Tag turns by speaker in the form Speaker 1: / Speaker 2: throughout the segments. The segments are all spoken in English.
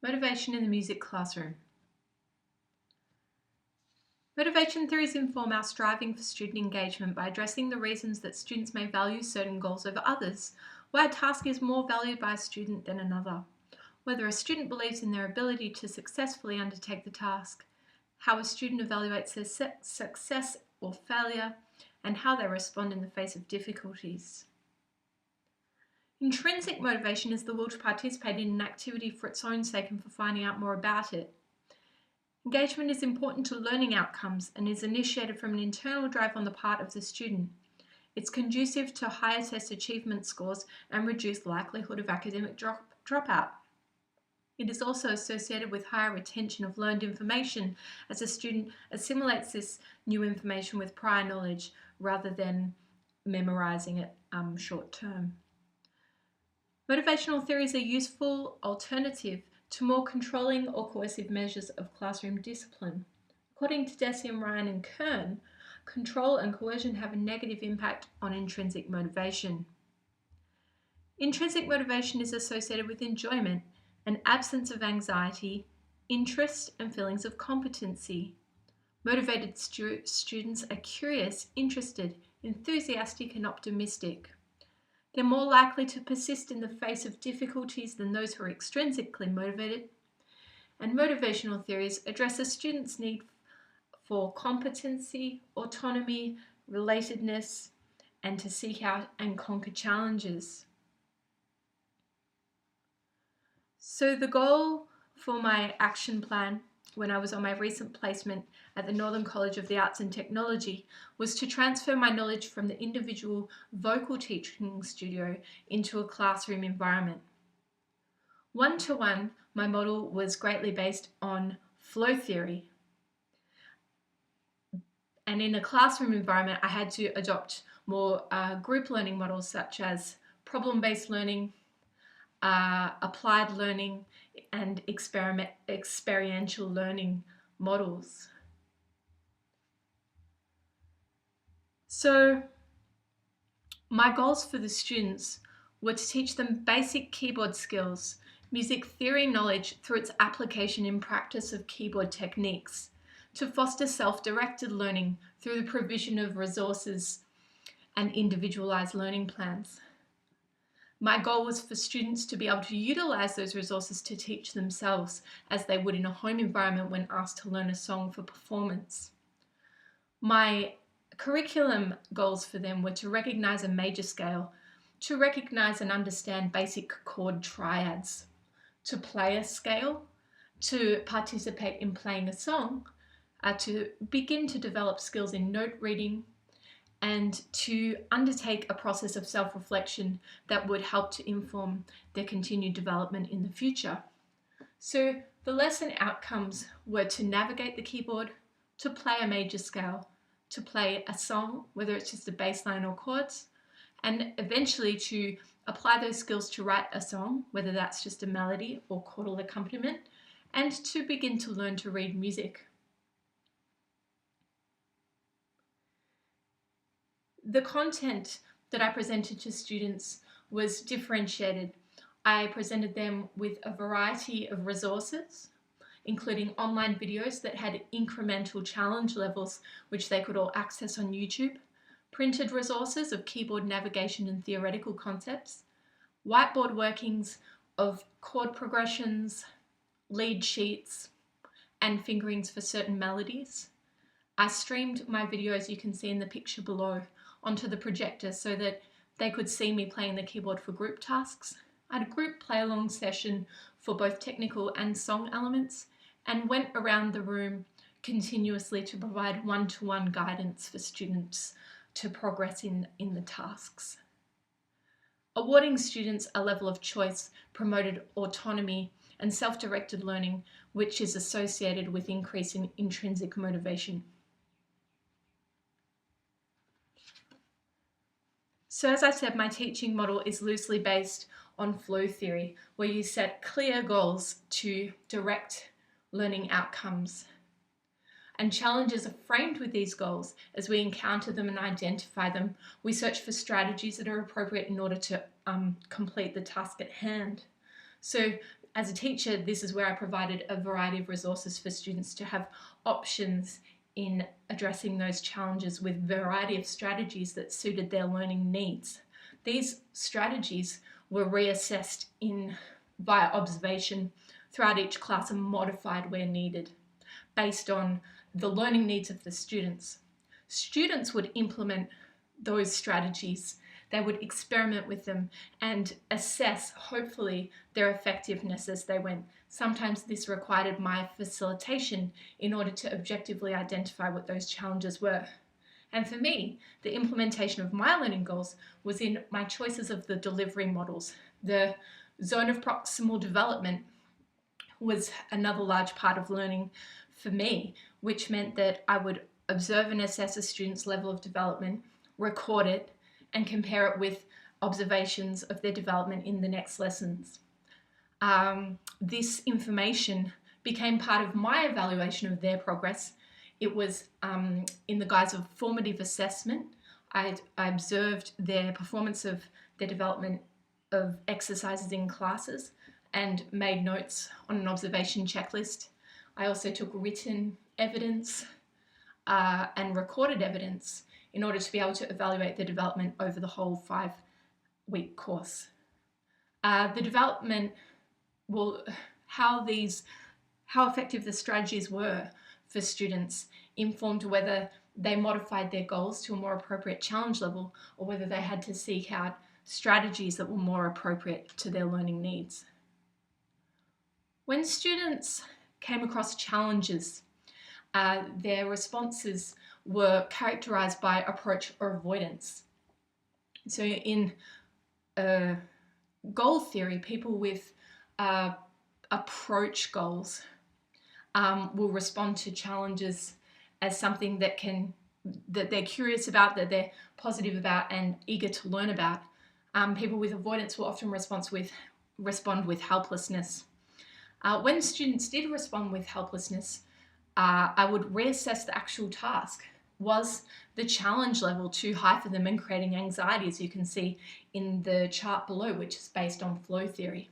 Speaker 1: Motivation in the music classroom. Motivation theories inform our striving for student engagement by addressing the reasons that students may value certain goals over others, why a task is more valued by a student than another, whether a student believes in their ability to successfully undertake the task, how a student evaluates their success or failure, and how they respond in the face of difficulties. Intrinsic motivation is the will to participate in an activity for its own sake and for finding out more about it. Engagement is important to learning outcomes and is initiated from an internal drive on the part of the student. It's conducive to higher test achievement scores and reduced likelihood of academic dropout. It is also associated with higher retention of learned information as a student assimilates this new information with prior knowledge rather than memorizing it short term. Motivational theories are a useful alternative to more controlling or coercive measures of classroom discipline. According to Decium, Ryan and Kern, control and coercion have a negative impact on intrinsic motivation. Intrinsic motivation is associated with enjoyment, an absence of anxiety, interest, and feelings of competency. Motivated students are curious, interested, enthusiastic, and optimistic. They're more likely to persist in the face of difficulties than those who are extrinsically motivated. And motivational theories address a student's need for competency, autonomy, relatedness, and to seek out and conquer challenges. So the goal for my action plan when I was on my recent placement at the Northern College of the Arts and Technology was to transfer my knowledge from the individual vocal teaching studio into a classroom environment. One-to-one, my model was greatly based on flow theory. And in a classroom environment, I had to adopt more group learning models such as problem-based learning, applied learning, and experiential learning models. So my goals for the students were to teach them basic keyboard skills, music theory knowledge through its application in practice of keyboard techniques, to foster self-directed learning through the provision of resources and individualized learning plans. My goal was for students to be able to utilize those resources to teach themselves as they would in a home environment when asked to learn a song for performance. My curriculum goals for them were to recognize a major scale, to recognize and understand basic chord triads, to play a scale, to participate in playing a song, to begin to develop skills in note reading, and to undertake a process of self-reflection that would help to inform their continued development in the future. So the lesson outcomes were to navigate the keyboard, to play a major scale, to play a song, whether it's just a bass line or chords, and eventually to apply those skills to write a song, whether that's just a melody or chordal accompaniment, and to begin to learn to read music. The content that I presented to students was differentiated. I presented them with a variety of resources, including online videos that had incremental challenge levels, which they could all access on YouTube, printed resources of keyboard navigation and theoretical concepts, whiteboard workings of chord progressions, lead sheets, and fingerings for certain melodies. I streamed my videos, you can see in the picture below, onto the projector so that they could see me playing the keyboard for group tasks. I had a group play-along session for both technical and song elements and went around the room continuously to provide one-to-one guidance for students to progress in the tasks. Awarding students a level of choice promoted autonomy and self-directed learning, which is associated with increasing intrinsic motivation. So as I said, my teaching model is loosely based on flow theory, where you set clear goals to direct learning outcomes. And challenges are framed with these goals. As we encounter them and identify them, we search for strategies that are appropriate in order to complete the task at hand. So As a teacher, this is where I provided a variety of resources for students to have options in addressing those challenges with a variety of strategies that suited their learning needs. These strategies were reassessed via observation throughout each class and modified where needed, based on the learning needs of the students. Students would implement those strategies. They would experiment with them and assess, hopefully, their effectiveness as they went. Sometimes this required my facilitation in order to objectively identify what those challenges were. And for me, the implementation of my learning goals was in my choices of the delivery models. The zone of proximal development was another large part of learning for me, which meant that I would observe and assess a student's level of development, record it, and compare it with observations of their development in the next lessons. This information became part of my evaluation of their progress. It was in the guise of formative assessment. I observed their performance of their development of exercises in classes and made notes on an observation checklist. I also took written evidence and recorded evidence in order to be able to evaluate the development over the whole 5-week course. The development, how effective the strategies were for students informed whether they modified their goals to a more appropriate challenge level or whether they had to seek out strategies that were more appropriate to their learning needs. When students came across challenges, their responses were characterized by approach or avoidance. So in goal theory, people with approach goals will respond to challenges as something that they're curious about, that they're positive about and eager to learn about. People with avoidance will often respond with helplessness. When students did respond with helplessness, I would reassess the actual task. Was the challenge level too high for them and creating anxiety, as you can see in the chart below, which is based on flow theory?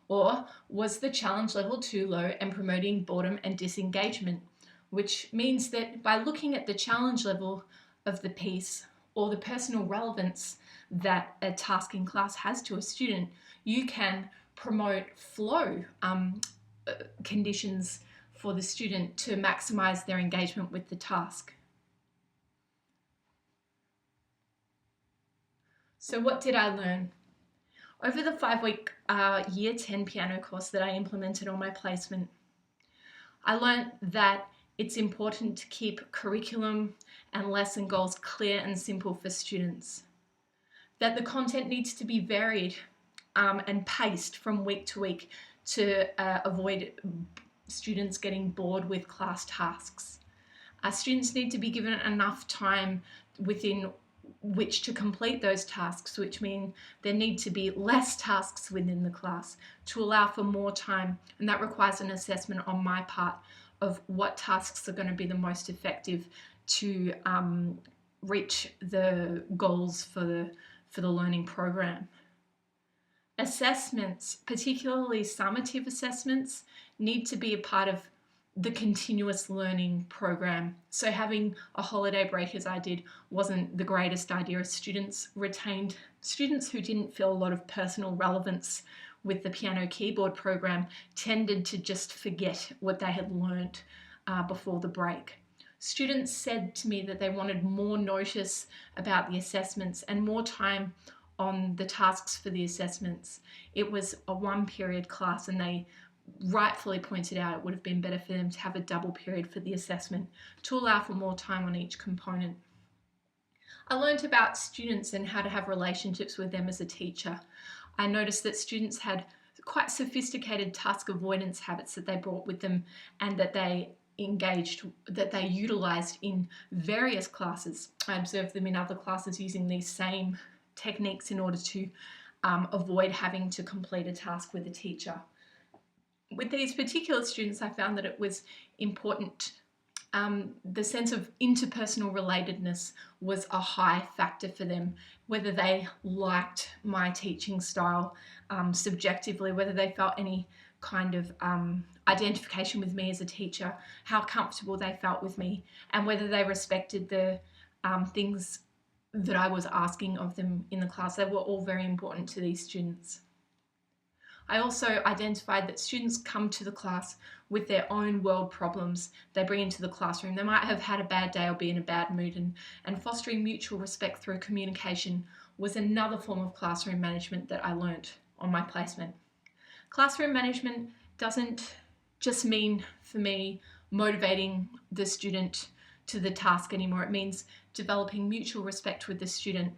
Speaker 1: Or was the challenge level too low and promoting boredom and disengagement, which means that by looking at the challenge level of the piece or the personal relevance that a task in class has to a student, you can promote flow conditions for the student to maximize their engagement with the task. So what did I learn? Over the 5-week Year 10 piano course that I implemented on my placement, I learned that it's important to keep curriculum and lesson goals clear and simple for students. That the content needs to be varied and paced from week to week to avoid students getting bored with class tasks. Students need to be given enough time within which to complete those tasks, which mean there need to be less tasks within the class to allow for more time, and that requires an assessment on my part of what tasks are going to be the most effective to reach the goals for the learning program. Assessments, particularly summative assessments, need to be a part of the continuous learning program. So having a holiday break, as I did, wasn't the greatest idea. Students who didn't feel a lot of personal relevance with the piano keyboard program tended to just forget what they had learnt before the break. Students said to me that they wanted more notice about the assessments and more time on the tasks for the assessments. It was a 1-period class, and they rightfully pointed out it would have been better for them to have a double period for the assessment to allow for more time on each component. I learned about students and how to have relationships with them as a teacher. I noticed that students had quite sophisticated task avoidance habits that they brought with them and that they utilized in various classes. I observed them in other classes using these same techniques in order to avoid having to complete a task with a teacher. With these particular students, I found that it was important. The sense of interpersonal relatedness was a high factor for them, whether they liked my teaching style subjectively, whether they felt any kind of identification with me as a teacher, how comfortable they felt with me, and whether they respected the things that I was asking of them in the class. They were all very important to these students. I also identified that students come to the class with their own world problems they bring into the classroom. They might have had a bad day or be in a bad mood, and fostering mutual respect through communication was another form of classroom management that I learnt on my placement. Classroom management doesn't just mean, for me, motivating the student to the task anymore. It means developing mutual respect with the student,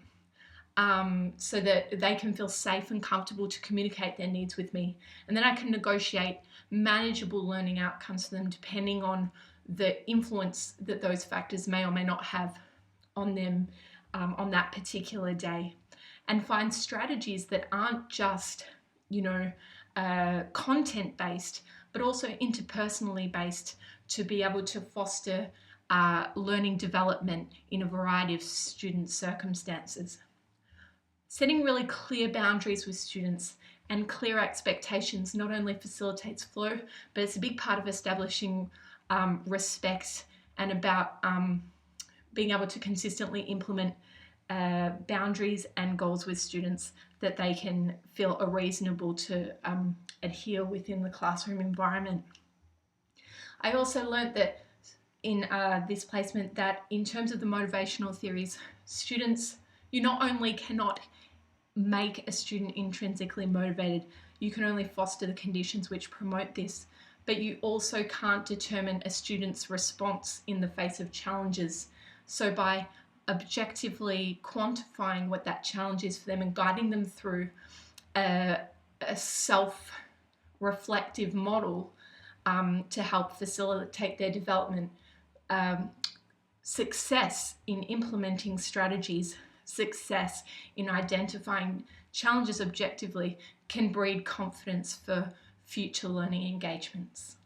Speaker 1: so that they can feel safe and comfortable to communicate their needs with me. And then I can negotiate manageable learning outcomes for them depending on the influence that those factors may or may not have on them on that particular day. And find strategies that aren't just, content based, but also interpersonally based to be able to foster learning development in a variety of student circumstances. Setting really clear boundaries with students and clear expectations not only facilitates flow, but it's a big part of establishing respect and about being able to consistently implement boundaries and goals with students that they can feel are reasonable to adhere within the classroom environment. I also learned that in this placement that in terms of the motivational theories, students, you not only cannot make a student intrinsically motivated, you can only foster the conditions which promote this, but you also can't determine a student's response in the face of challenges. So by objectively quantifying what that challenge is for them and guiding them through a self-reflective model to help facilitate their development, success in implementing strategies, success in identifying challenges objectively can breed confidence for future learning engagements.